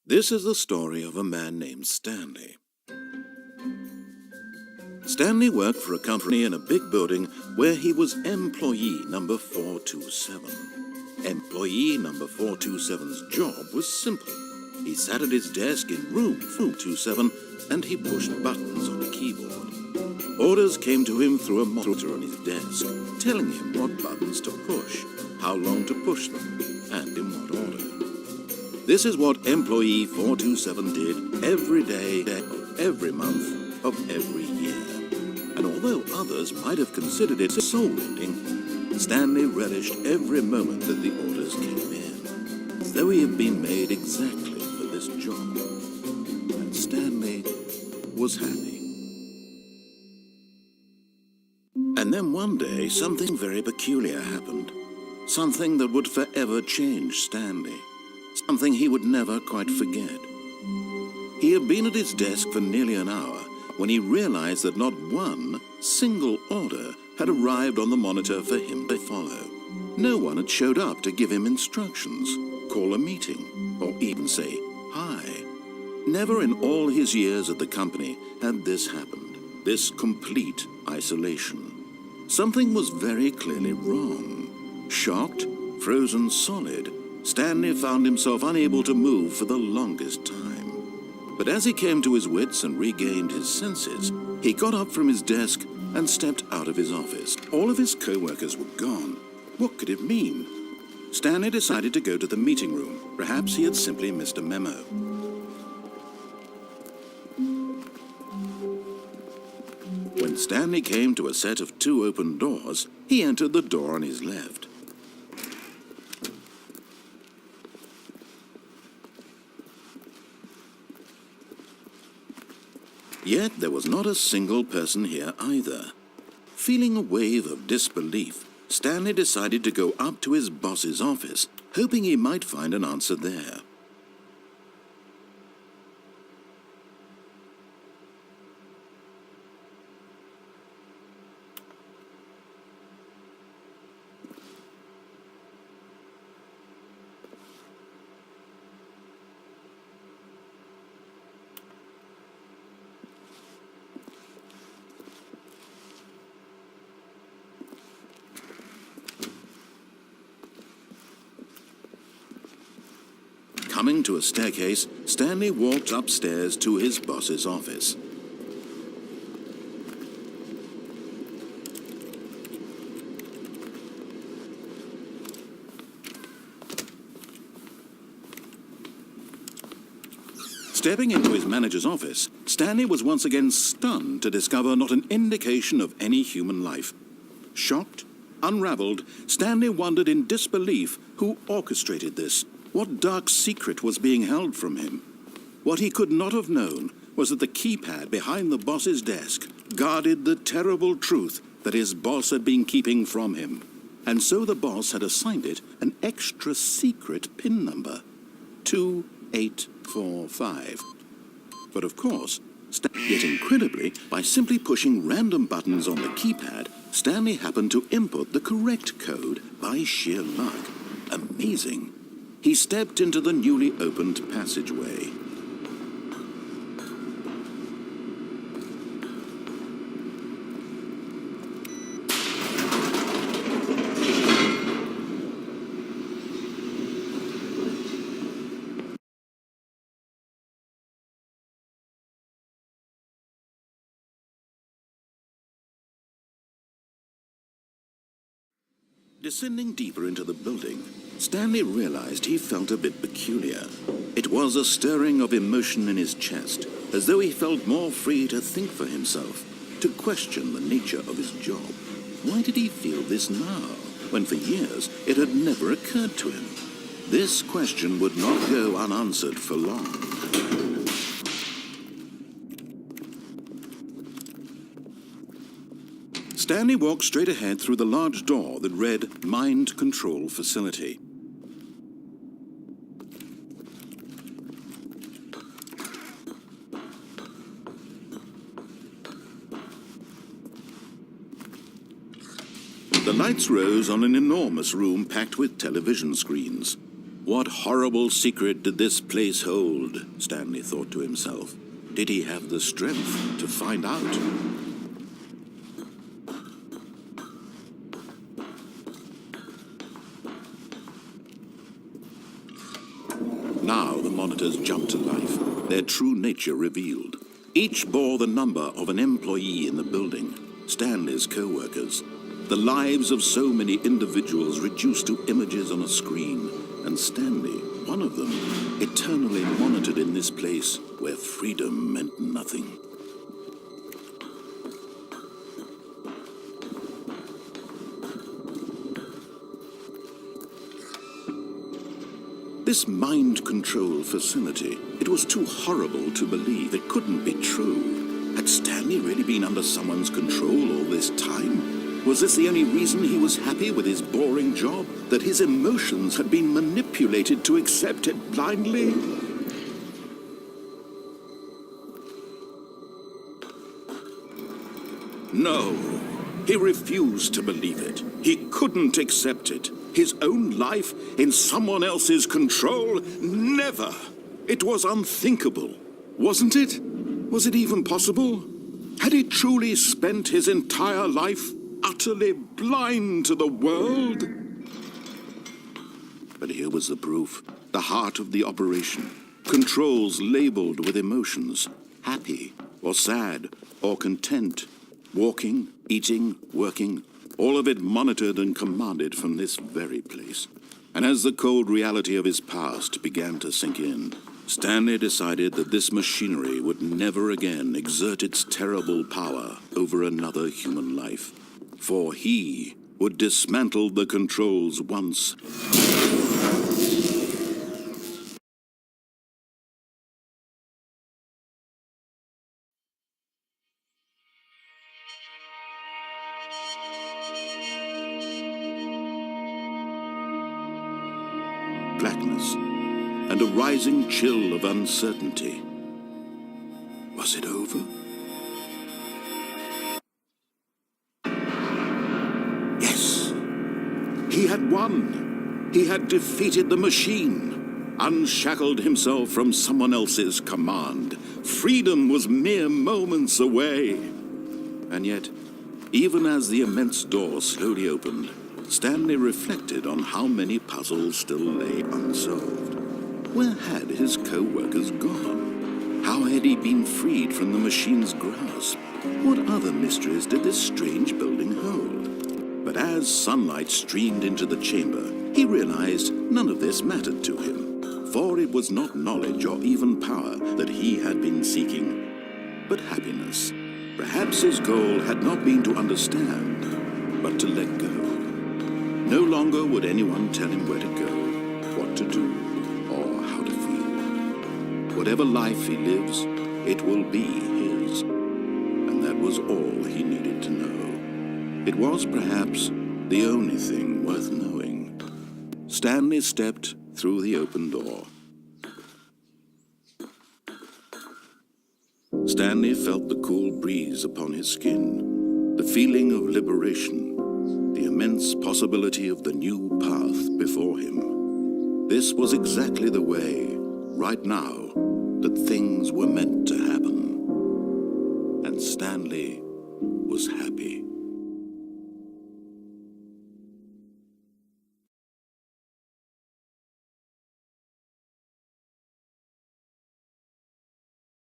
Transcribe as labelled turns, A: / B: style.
A: This is the story of a man named Stanley. Stanley worked for a company in a big building where he was employee number 427. Employee number 427's job was simple. He sat at his desk in room 427 and he pushed buttons on a keyboard. Orders came to him through a monitor on his desk, telling him what buttons to push, how long to push them, and in what order. This is what employee 427 did every day of every month of every year. And although others might have considered it soul-ending, Stanley relished every moment that the orders came in, as though he had been made exactly for this job. And Stanley was happy. And then one day, something very peculiar happened. Something that would forever change Stanley. Something he would never quite forget. He had been at his desk for nearly an hour when he realized that not one single order had arrived on the monitor for him to follow. No one had showed up to give him instructions, call a meeting, or even say hi. Never in all his years at the company had this happened, this complete isolation. Something was very clearly wrong. Shocked, frozen solid, Stanley found himself unable to move for the longest time. But as he came to his wits and regained his senses, he got up from his desk and stepped out of his office. All of his co-workers were gone. What could it mean? Stanley decided to go to the meeting room. Perhaps he had simply missed a memo. When Stanley came to a set of 2 open doors, he entered the door on his left. Yet there was not a single person here either. Feeling a wave of disbelief, Stanley decided to go up to his boss's office, hoping he might find an answer there. Coming to a staircase, Stanley walked upstairs to his boss's office. Stepping into his manager's office, Stanley was once again stunned to discover not an indication of any human life. Shocked, unraveled, Stanley wondered in disbelief who orchestrated this. What dark secret was being held from him? What he could not have known was that the keypad behind the boss's desk guarded the terrible truth that his boss had been keeping from him. And so the boss had assigned it an extra secret PIN number, 2845. But of course, yet incredibly, by simply pushing random buttons on the keypad, Stanley happened to input the correct code by sheer luck. Amazing. He stepped into the newly opened passageway. Descending deeper into the building, Stanley realized he felt a bit peculiar. It was a stirring of emotion in his chest, as though he felt more free to think for himself, to question the nature of his job. Why did he feel this now, when for years it had never occurred to him? This question would not go unanswered for long. Stanley walked straight ahead through the large door that read Mind Control Facility. The lights rose on an enormous room packed with television screens. What horrible secret did this place hold? Stanley thought to himself. Did he have the strength to find out? Now the monitors jumped to life, their true nature revealed. Each bore the number of an employee in the building, Stanley's co-workers. The lives of so many individuals reduced to images on a screen, and Stanley, one of them, eternally monitored in this place where freedom meant nothing. This mind control facility, it was too horrible to believe. It couldn't be true. Had Stanley really been under someone's control all this time? Was this the only reason he was happy with his boring job? That his emotions had been manipulated to accept it blindly? No, he refused to believe it. He couldn't accept it. His own life in someone else's control? Never! It was unthinkable, wasn't it? Was it even possible? Had he truly spent his entire life utterly blind to the world? But here was the proof, the heart of the operation. Controls labeled with emotions, happy or sad or content, walking, eating, working, all of it monitored and commanded from this very place. And as the cold reality of his past began to sink in, Stanley decided that this machinery would never again exert its terrible power over another human life. For he would dismantle the controls once. Blackness, and a rising chill of uncertainty. Was it over? Yes! He had won! He had defeated the machine, unshackled himself from someone else's command. Freedom was mere moments away. And yet, even as the immense door slowly opened, Stanley reflected on how many puzzles still lay unsolved. Where had his co-workers gone? How had he been freed from the machine's grasp? What other mysteries did this strange building hold? But as sunlight streamed into the chamber, he realized none of this mattered to him, for it was not knowledge or even power that he had been seeking, but happiness. Perhaps his goal had not been to understand, but to let go. No longer would anyone tell him where to go, what to do, or how to feel. Whatever life he lives, it will be his. And that was all he needed to know. It was perhaps the only thing worth knowing. Stanley stepped through the open door. Stanley felt the cool breeze upon his skin, the feeling of liberation, the immense possibility of the new path before him. This was exactly the way, right now, that things were meant to happen. And Stanley was happy.